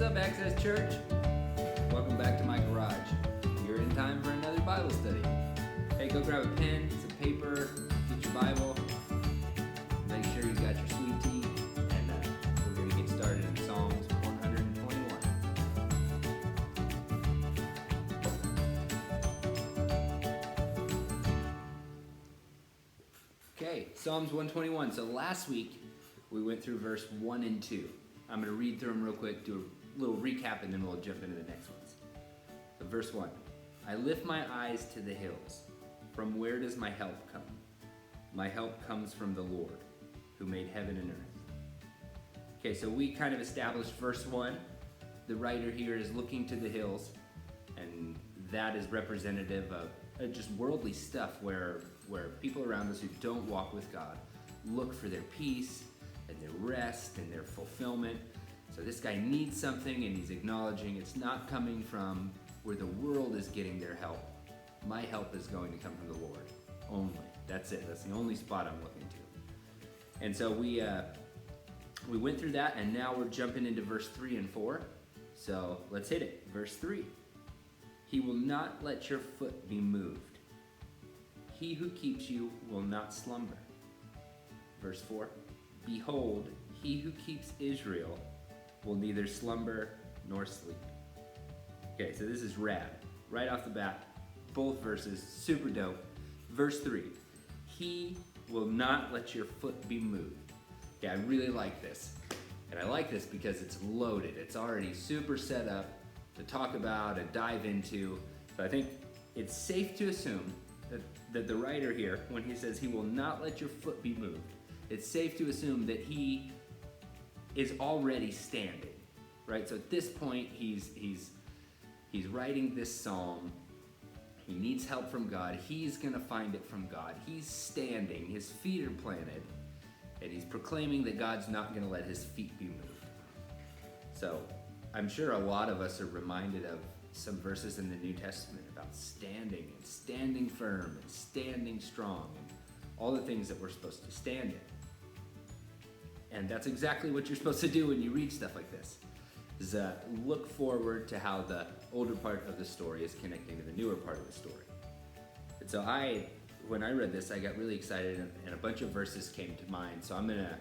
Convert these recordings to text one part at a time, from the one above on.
up, Access Church? Welcome back to my garage. You're in time for another Bible study. Hey, go grab a pen, some paper, get your Bible, make sure you got your sweet tea, and we're going to get started in Psalms 121. Okay, Psalms 121. So last week we went through verse 1 and 2. I'm going to read through them real quick, do a little recap, and then we'll jump into the next ones. So verse 1, I lift my eyes to the hills. From where does my help come? My help comes from the Lord, who made heaven and earth. Okay, so we kind of established verse 1. The writer here is looking to the hills, and that is representative of just worldly stuff where people around us who don't walk with God look for their peace and their rest and their fulfillment. So this guy needs something, and he's acknowledging it's not coming from where the world is getting their help. My help is going to come from the Lord only. That's it. That's the only spot I'm looking to. And so we went through that, and now we're jumping into verse 3 and 4. So let's hit it. Verse 3. He will not let your foot be moved. He who keeps you will not slumber. Verse 4. Behold, he who keeps Israel will neither slumber nor sleep. Okay, so this is rad. Right off the bat, both verses, super dope. Verse 3, he will not let your foot be moved. Okay, I really like this. And I like this because it's loaded. It's already super set up to talk about and dive into. So I think it's safe to assume that the writer here, when he says he will not let your foot be moved, it's safe to assume that he is already standing, right? So at this point, he's writing this psalm. He needs help from God. He's gonna find it from God. He's standing, his feet are planted, and he's proclaiming that God's not gonna let his feet be moved. So I'm sure a lot of us are reminded of some verses in the New Testament about standing and standing firm and standing strong and all the things that we're supposed to stand in. And that's exactly what you're supposed to do when you read stuff like this, is look forward to how the older part of the story is connecting to the newer part of the story. And so when I read this, I got really excited, and a bunch of verses came to mind. So I'm gonna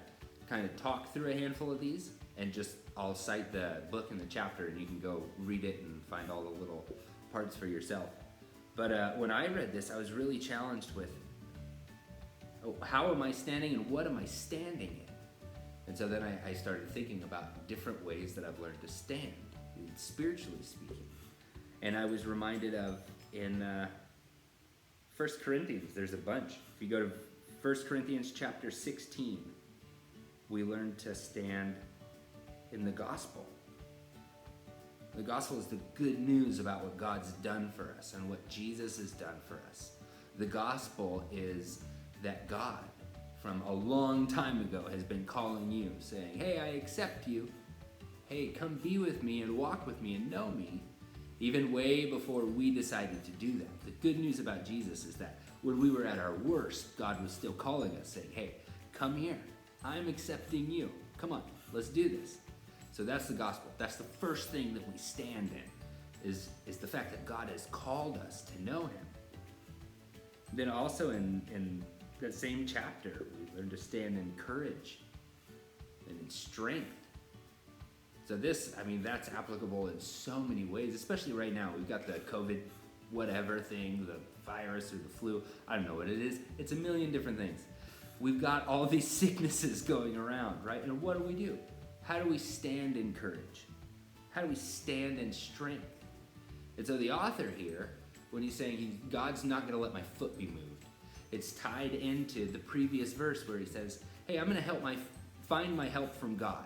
kind of talk through a handful of these, and I'll cite the book and the chapter, and you can go read it and find all the little parts for yourself. But when I read this, I was really challenged with, how am I standing and what am I standing in? And so then I started thinking about different ways that I've learned to stand, spiritually speaking. And I was reminded of in 1 Corinthians, there's a bunch. If you go to 1 Corinthians chapter 16, we learn to stand in the gospel. The gospel is the good news about what God's done for us and what Jesus has done for us. The gospel is that God, from a long time ago, has been calling you, saying, hey, I accept you. Hey, come be with me and walk with me and know me, even way before we decided to do that. The good news about Jesus is that when we were at our worst, God was still calling us, saying, hey, come here. I'm accepting you. Come on, let's do this. So that's the gospel. That's the first thing that we stand in, is the fact that God has called us to know him. Then also in that same chapter, we learn to stand in courage and in strength. So that's applicable in so many ways, especially right now. We've got the COVID whatever thing, the virus or the flu. I don't know what it is. It's a million different things. We've got all these sicknesses going around, right? And what do? How do we stand in courage? How do we stand in strength? And so the author here, when he's saying God's not going to let my foot be moved, it's tied into the previous verse where he says, hey, I'm going to find my help from God,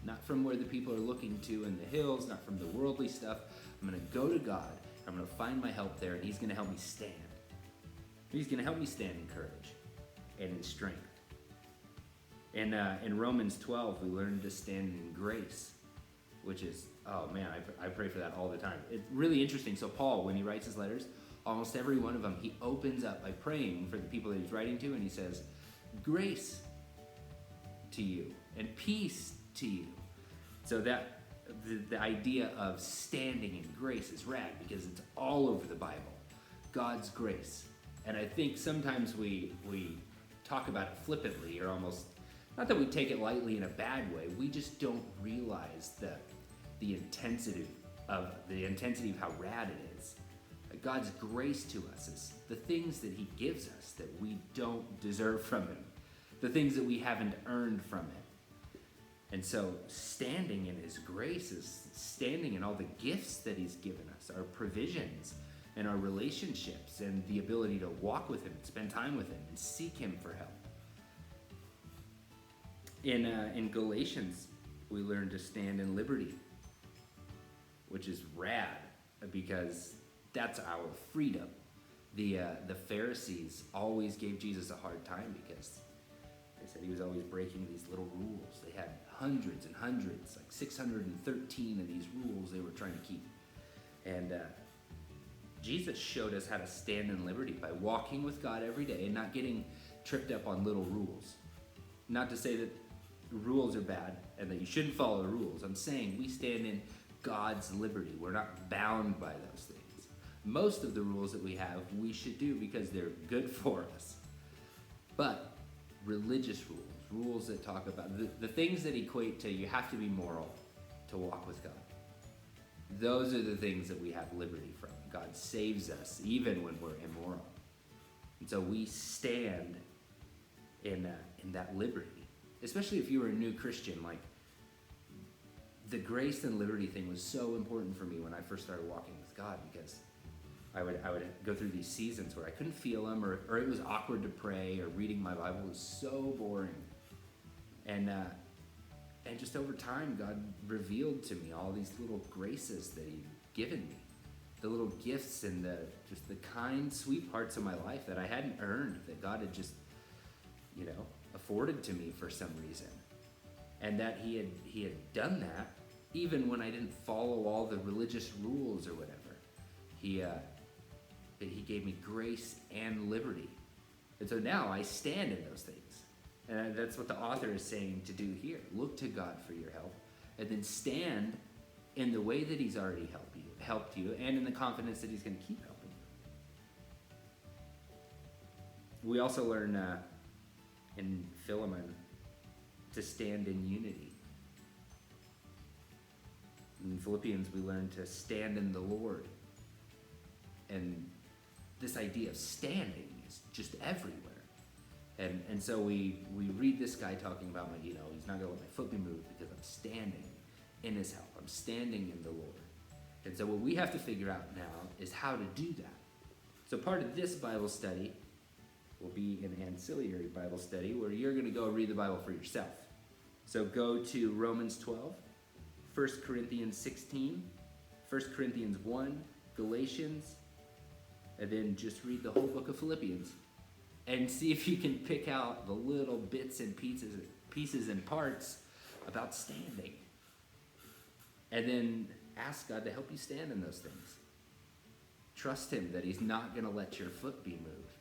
not from where the people are looking to in the hills, not from the worldly stuff. I'm going to go to God. I'm going to find my help there, and he's going to help me stand. He's going to help me stand in courage and in strength. And in Romans 12, we learn to stand in grace, which is, oh man, I pray for that all the time. It's really interesting. So Paul, when he writes his letters, almost every one of them, he opens up by praying for the people that he's writing to, and he says, grace to you and peace to you. So that the idea of standing in grace is rad because it's all over the Bible. God's grace. And I think sometimes we talk about it flippantly, or almost, not that we take it lightly in a bad way, we just don't realize the intensity of how rad it is. God's grace to us is the things that he gives us that we don't deserve from him, the things that we haven't earned from him. And so standing in his grace is standing in all the gifts that he's given us, our provisions and our relationships and the ability to walk with him, spend time with him, and seek him for help. In Galatians, we learn to stand in liberty, which is rad because that's our freedom. The Pharisees always gave Jesus a hard time because they said he was always breaking these little rules. They had hundreds and hundreds, like 613 of these rules they were trying to keep. And Jesus showed us how to stand in liberty by walking with God every day and not getting tripped up on little rules. Not to say that rules are bad and that you shouldn't follow the rules. I'm saying we stand in God's liberty. We're not bound by those things. Most of the rules that we have, we should do because they're good for us. But religious rules that talk about the things that equate to you have to be moral to walk with God, those are the things that we have liberty from. God saves us even when we're immoral. And so we stand in that liberty. Especially if you were a new Christian, like the grace and liberty thing was so important for me when I first started walking with God, because I would go through these seasons where I couldn't feel him, or it was awkward to pray, or reading my Bible was so boring. And just over time, God revealed to me all these little graces that he'd given me, the little gifts and just the kind, sweet parts of my life that I hadn't earned, that God had just, afforded to me for some reason. And that he had done that even when I didn't follow all the religious rules or whatever. He gave me grace and liberty. And so now I stand in those things. And that's what the author is saying to do here. Look to God for your help, and then stand in the way that he's already helped you, and in the confidence that he's going to keep helping you. We also learn in Philemon to stand in unity. In Philippians, we learn to stand in the Lord. And this idea of standing is just everywhere. And so we read this guy talking about, he's not going to let my foot be moved because I'm standing in his help. I'm standing in the Lord. And so what we have to figure out now is how to do that. So part of this Bible study will be an ancillary Bible study where you're going to go read the Bible for yourself. So go to Romans 12, 1 Corinthians 16, 1 Corinthians 1, Galatians, and then just read the whole book of Philippians and see if you can pick out the little bits and pieces and parts about standing. And then ask God to help you stand in those things. Trust him that he's not going to let your foot be moved.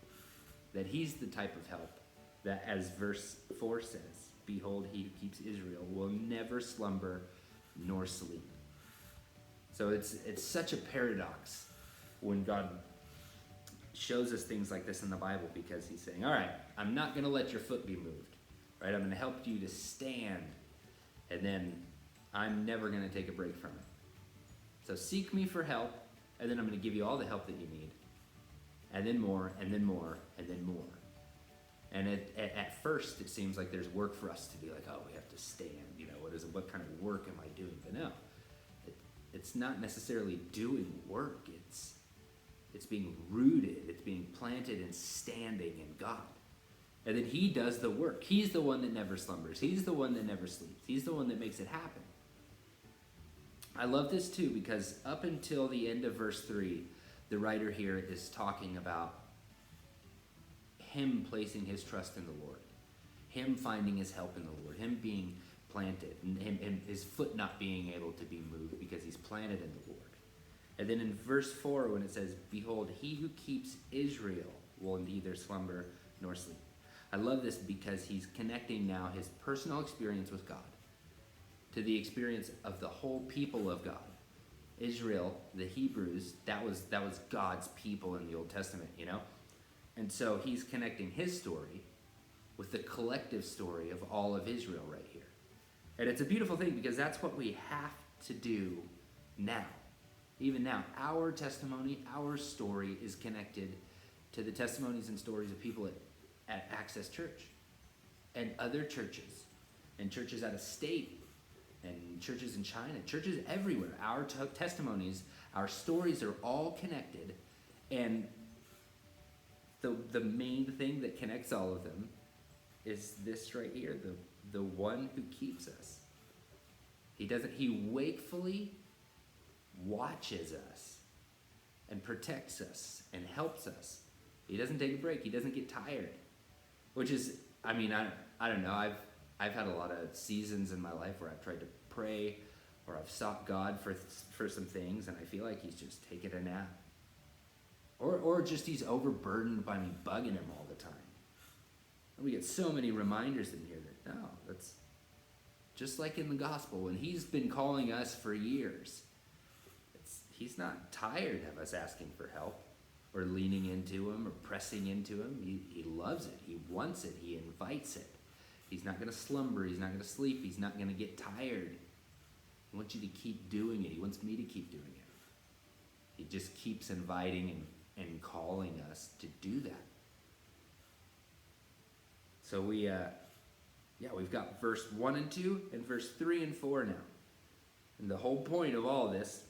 That he's the type of help that, as verse 4 says, behold, he who keeps Israel will never slumber nor sleep. So it's such a paradox when God shows us things like this in the Bible, because he's saying, all right, I'm not going to let your foot be moved. Right? I'm going to help you to stand, and then I'm never going to take a break from it. So seek me for help, and then I'm going to give you all the help that you need. And then more, and then more, and then more. And at first, it seems like there's work for us to be like, oh, we have to stand. What kind of work am I doing? But no, it's not necessarily doing work. It's being rooted. It's being planted and standing in God. And then he does the work. He's the one that never slumbers. He's the one that never sleeps. He's the one that makes it happen. I love this too, because up until the end of verse 3, the writer here is talking about him placing his trust in the Lord, him finding his help in the Lord, him being planted, and his foot not being able to be moved because he's planted in the Lord. And then in verse 4, when it says, behold, he who keeps Israel will neither slumber nor sleep. I love this because he's connecting now his personal experience with God to the experience of the whole people of God. Israel, the Hebrews, that was God's people in the Old Testament, you know? And so he's connecting his story with the collective story of all of Israel right here. And it's a beautiful thing because that's what we have to do now. Even now, our testimony, our story is connected to the testimonies and stories of people at Access Church and other churches and churches out of state and churches in China, churches everywhere. Our testimonies, our stories are all connected, and the main thing that connects all of them is this right here, the one who keeps us. He wakefully watches us and protects us and helps us. He doesn't take a break. He doesn't get tired, which is, I don't know. I've had a lot of seasons in my life where I've tried to pray or I've sought God for some things, and I feel like he's just taking a nap. Or just he's overburdened by me bugging him all the time. And we get so many reminders in here that, no, that's just like in the gospel, when he's been calling us for years. He's not tired of us asking for help or leaning into him or pressing into him. He loves it. He wants it. He invites it. He's not going to slumber. He's not going to sleep. He's not going to get tired. He wants you to keep doing it. He wants me to keep doing it. He just keeps inviting and calling us to do that. So we've got verse 1 and 2 and verse 3 and 4 now. And the whole point of all this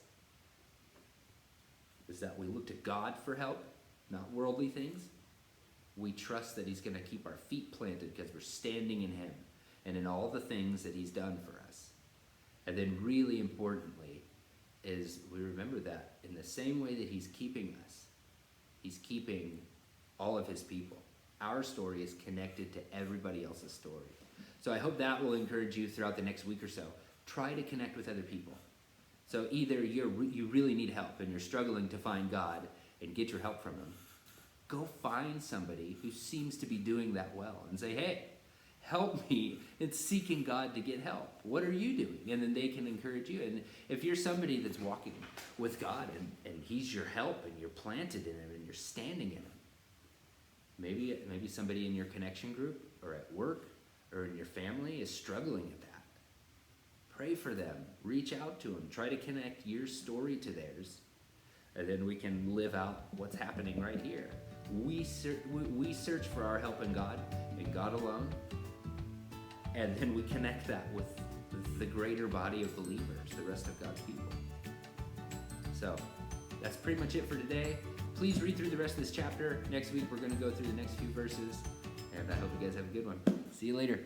is that we look to God for help, not worldly things. We trust that he's going to keep our feet planted because we're standing in him and in all the things that he's done for us. And then really importantly is we remember that in the same way that he's keeping us, he's keeping all of his people. Our story is connected to everybody else's story. So I hope that will encourage you throughout the next week or so. Try to connect with other people. So either you really need help and you're struggling to find God and get your help from him. Go find somebody who seems to be doing that well and say, hey, help me in seeking God to get help. What are you doing? And then they can encourage you. And if you're somebody that's walking with God and he's your help and you're planted in him and you're standing in him, maybe somebody in your connection group or at work or in your family is struggling at that. Pray for them. Reach out to them. Try to connect your story to theirs. And then we can live out what's happening right here. We search for our help in God and God alone. And then we connect that with the greater body of believers, the rest of God's people. So that's pretty much it for today. Please read through the rest of this chapter. Next week we're going to go through the next few verses. And I hope you guys have a good one. See you later.